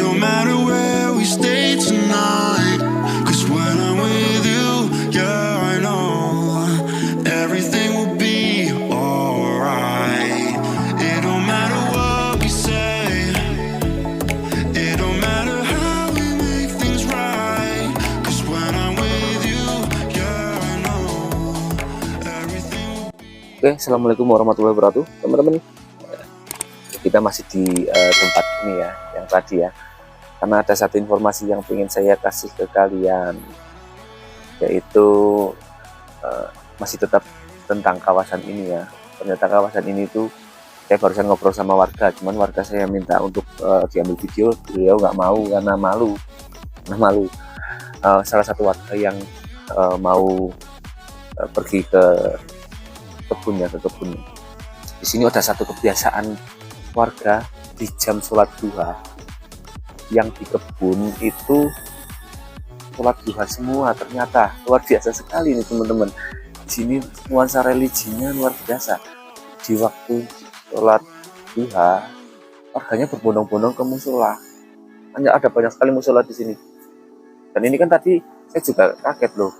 don't matter where we stay tonight, 'cause when I'm with you, yeah, I know everything will be alright. It don't matter what we say, it don't matter how we make things right, 'cause when I'm with you, yeah, I know everything will be. Oke, assalamualaikum warahmatullahi wabarakatuh, teman-teman. Kita masih di tempat ini ya, yang tadi ya, karena ada satu informasi yang ingin saya kasih ke kalian, yaitu masih tetap tentang kawasan ini ya. Ternyata kawasan ini tuh, saya barusan ngobrol sama warga, cuman warga saya minta untuk diambil video, beliau nggak mau karena malu. Salah satu warga yang mau pergi ke kebun. Di sini ada satu kebiasaan warga di jam sholat duha, yang di kebun itu sholat duha semua. Ternyata luar biasa sekali nih teman-teman. Di sini nuansa religinya luar biasa. Di waktu sholat duha, warganya berbondong-bondong ke musola. Hanya ada banyak sekali musola di sini. Dan ini kan tadi saya juga kaget loh,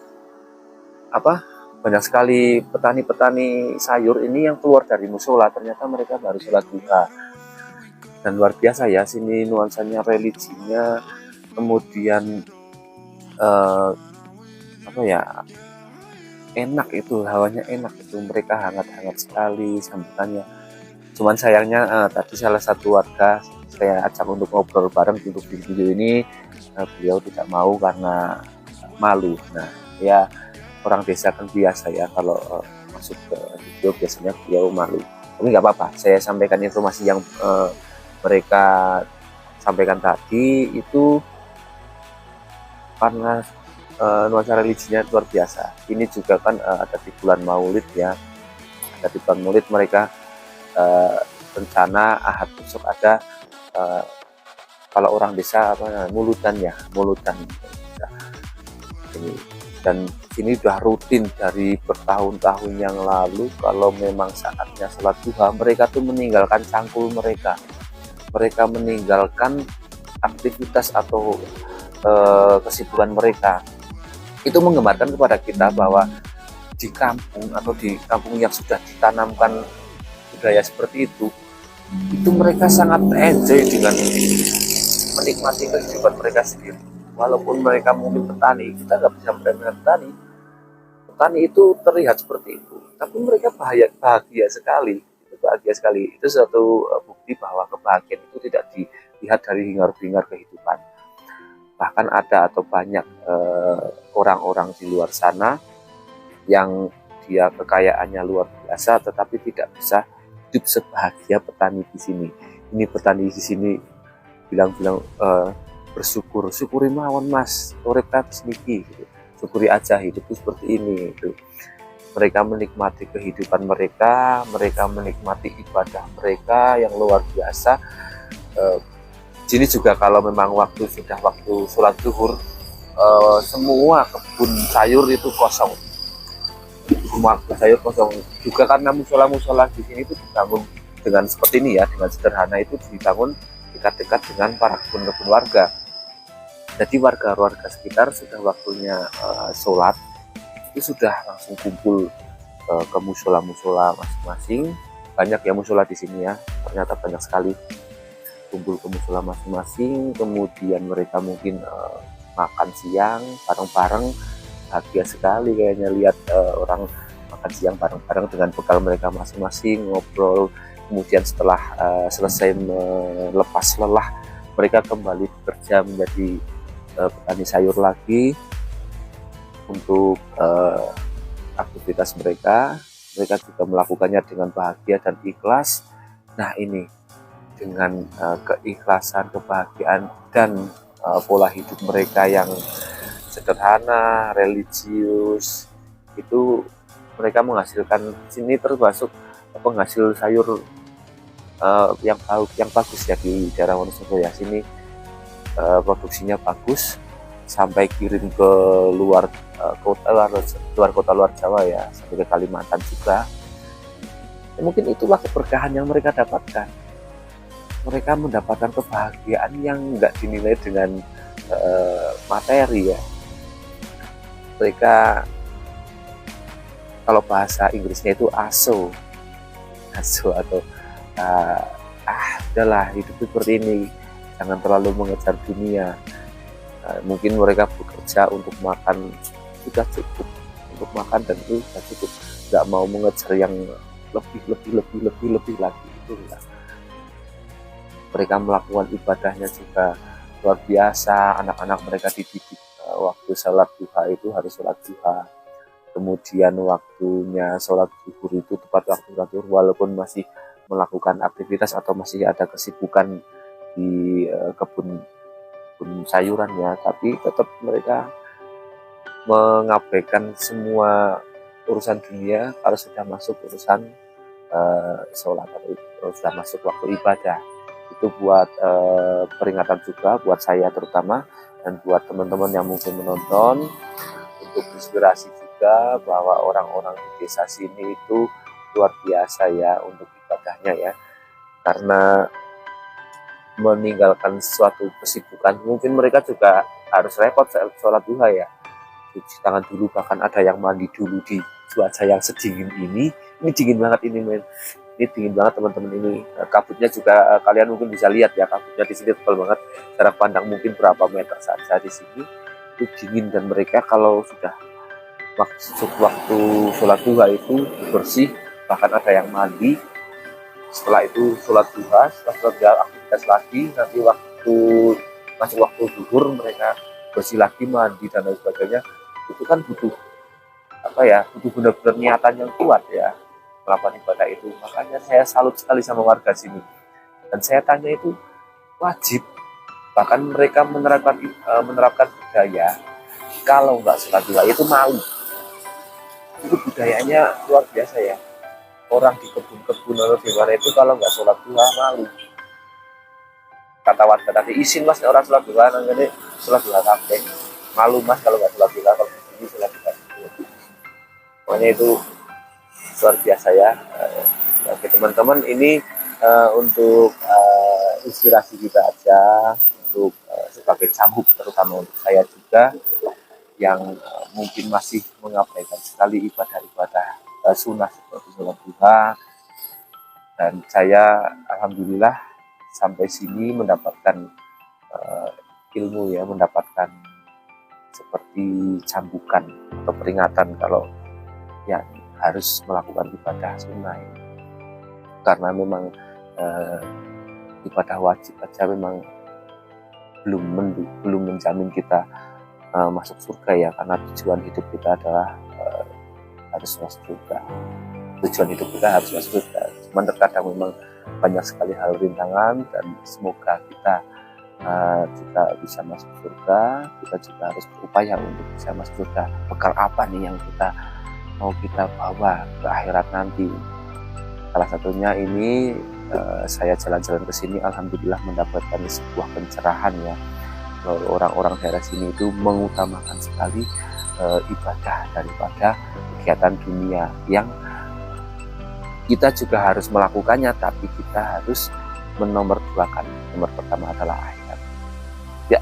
banyak sekali petani-petani sayur ini yang keluar dari musola. Ternyata mereka baru sholat duha. Dan luar biasa ya, sini nuansanya religinya, kemudian enak itu, hawanya enak itu, mereka hangat-hangat sekali sambutannya. Cuman sayangnya tadi salah satu warga saya ajak untuk ngobrol bareng untuk video ini, beliau tidak mau karena malu. Nah ya, orang desa kan biasa ya, kalau masuk ke video biasanya beliau malu. Tapi nggak apa-apa, saya sampaikan informasi yang mereka sampaikan tadi itu karena nuansa religinya luar biasa. Ini juga kan ada di bulan Maulid ya, ada di bulan Maulid mereka rencana Ahad besok ada kalau orang desa mulutan. Ini dan ini sudah rutin dari bertahun-tahun yang lalu. Kalau memang saatnya sholat duha, mereka tuh meninggalkan cangkul mereka meninggalkan aktivitas atau kesibukan mereka. Itu menggambarkan kepada kita bahwa di kampung atau di kampung yang sudah ditanamkan budaya seperti itu mereka sangat enjoy dengan menikmati kehidupan mereka sendiri. Walaupun mereka mungkin petani, kita nggak bisa meremehkan petani itu terlihat seperti itu, tapi mereka bahagia sekali. Itu suatu bukti bahwa kebahagiaan itu tidak dilihat dari hingar-bingar kehidupan. Bahkan ada atau banyak orang-orang di luar sana yang dia kekayaannya luar biasa, tetapi tidak bisa hidup sebahagia petani di sini. Ini petani di sini bilang-bilang bersyukur, syukuri mawon mas, urip kados niki, gitu. Syukuri aja hidup itu seperti ini gitu. Mereka menikmati kehidupan mereka menikmati ibadah mereka yang luar biasa. Sini juga kalau memang sudah waktu sholat zuhur, semua kebun sayur itu kosong. Semua kebun sayur kosong. Juga karena musola-musola di sini itu dibangun dengan seperti ini ya, dengan sederhana, itu dibangun dekat-dekat dengan para kebun-kebun warga. Jadi warga-warga sekitar sudah waktunya sholat, itu sudah langsung kumpul ke musola-musola masing-masing. Banyak ya musola di sini ya, ternyata banyak sekali kumpul ke musola masing-masing. Kemudian mereka mungkin makan siang bareng-bareng. Bahagia sekali kayaknya lihat orang makan siang bareng-bareng dengan bekal mereka masing-masing, ngobrol. Kemudian setelah selesai melepas lelah, mereka kembali bekerja menjadi petani sayur lagi untuk aktivitas mereka juga melakukannya dengan bahagia dan ikhlas. Nah ini dengan keikhlasan, kebahagiaan, dan pola hidup mereka yang sederhana, religius, itu mereka menghasilkan, sini termasuk penghasil sayur yang bagus ya di daerah Wonosobo ya. Sini produksinya bagus, sampai kirim ke luar kota luar Jawa ya, sampai ke Kalimantan juga. Ya, mungkin itulah keberkahan yang mereka dapatkan. mereka mendapatkan kebahagiaan yang nggak dinilai dengan materi ya. Mereka, kalau bahasa Inggrisnya itu aso atau udahlah hidup seperti ini, jangan terlalu mengejar dunia. Mungkin mereka bekerja untuk makan, sudah cukup untuk makan dan itu sudah cukup, nggak mau mengejar yang lebih lagi. Itulah mereka melakukan ibadahnya juga luar biasa. Anak-anak mereka dididik waktu sholat duha itu harus sholat duha, kemudian waktunya sholat zuhur itu tepat waktu sholat zuhur, walaupun masih melakukan aktivitas atau masih ada kesibukan di kebun sayuran ya, tapi tetap mereka mengabaikan semua urusan dunia kalau sudah masuk urusan sholat atau sudah masuk waktu ibadah. Itu buat peringatan juga buat saya terutama, dan buat teman-teman yang mungkin menonton, untuk inspirasi juga bahwa orang-orang di desa sini itu luar biasa ya untuk ibadahnya ya, karena meninggalkan suatu kesibukan. Mungkin mereka juga harus repot sholat duha ya, cuci tangan dulu, bahkan ada yang mandi dulu di cuaca yang sedingin ini dingin banget ini men. Ini dingin banget teman-teman ini. Kabutnya juga kalian mungkin bisa lihat ya, kabutnya di sini tebal banget. Jarak pandang mungkin berapa meter saja di sini itu dingin, dan mereka kalau sudah waktu sholat duha itu bersih, bahkan ada yang mandi. Setelah itu sholat duha, setelah sholat duha aktivitas lagi, nanti waktu masuk waktu zuhur mereka bersih lagi, mandi dan lain sebagainya. Itu kan butuh butuh benar-benar niatan yang kuat ya melakukan ibadah itu. Makanya saya salut sekali sama warga sini, dan saya tanya itu wajib, bahkan mereka menerapkan budaya kalau nggak sholat duha itu malu. Itu budayanya luar biasa ya. Orang di kebun-kebun atau di mana itu kalau nggak sholat duha malu. Kata warga tadi, isin mas orang sholat duha, nanti sholat duha kabeh. Malu mas kalau nggak sholat duha, kalau di sini sholat duha. Pokoknya itu luar biasa ya. Oke teman-teman, ini untuk inspirasi kita aja, untuk sebagai cambuk terutama untuk saya juga yang mungkin masih mengabaikan sekali ibadah-ibadah sunnah seperti sholat duha. Dan saya alhamdulillah sampai sini mendapatkan ilmu ya, mendapatkan seperti cambukan atau peringatan kalau ya harus melakukan ibadah sunnah ya. Karena memang ibadah wajib aja memang belum menjamin kita masuk surga ya, karena tujuan hidup kita adalah harus masuk surga. Tujuan hidup kita harus masuk surga. Cuman terkadang memang banyak sekali hal rintangan, dan semoga kita juga bisa masuk surga. Kita juga harus berupaya untuk bisa masuk surga. Bekal apa nih yang mau kita bawa ke akhirat nanti? Salah satunya ini saya jalan-jalan ke sini, alhamdulillah mendapatkan sebuah pencerahan ya. Orang-orang daerah sini itu mengutamakan sekali ibadah daripada kegiatan dunia, yang kita juga harus melakukannya, tapi kita harus menomorduakan. Nomor pertama adalah akhirat. Ya,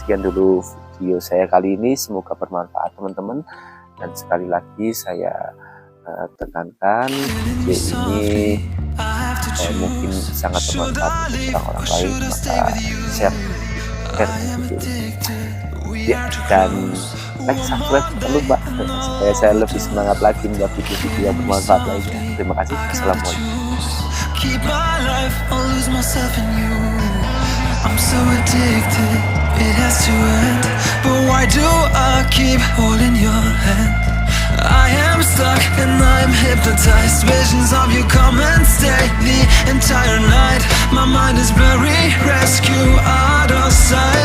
sekian dulu video saya kali ini, semoga bermanfaat teman-teman. Dan sekali lagi saya tekankan, video ini mungkin sangat bermanfaat untuk orang-orang lain, maka share video ini ya, dan like, subscribe jangan lupa supaya saya lebih semangat lagi membuat video-video yang bermanfaat lainnya. Terima kasih. Assalamualaikum. I'm so addicted, it has to end. But why do I keep holding your hand? I am stuck and I'm hypnotized. Visions of you come and stay the entire night. My mind is blurry, rescue out of sight.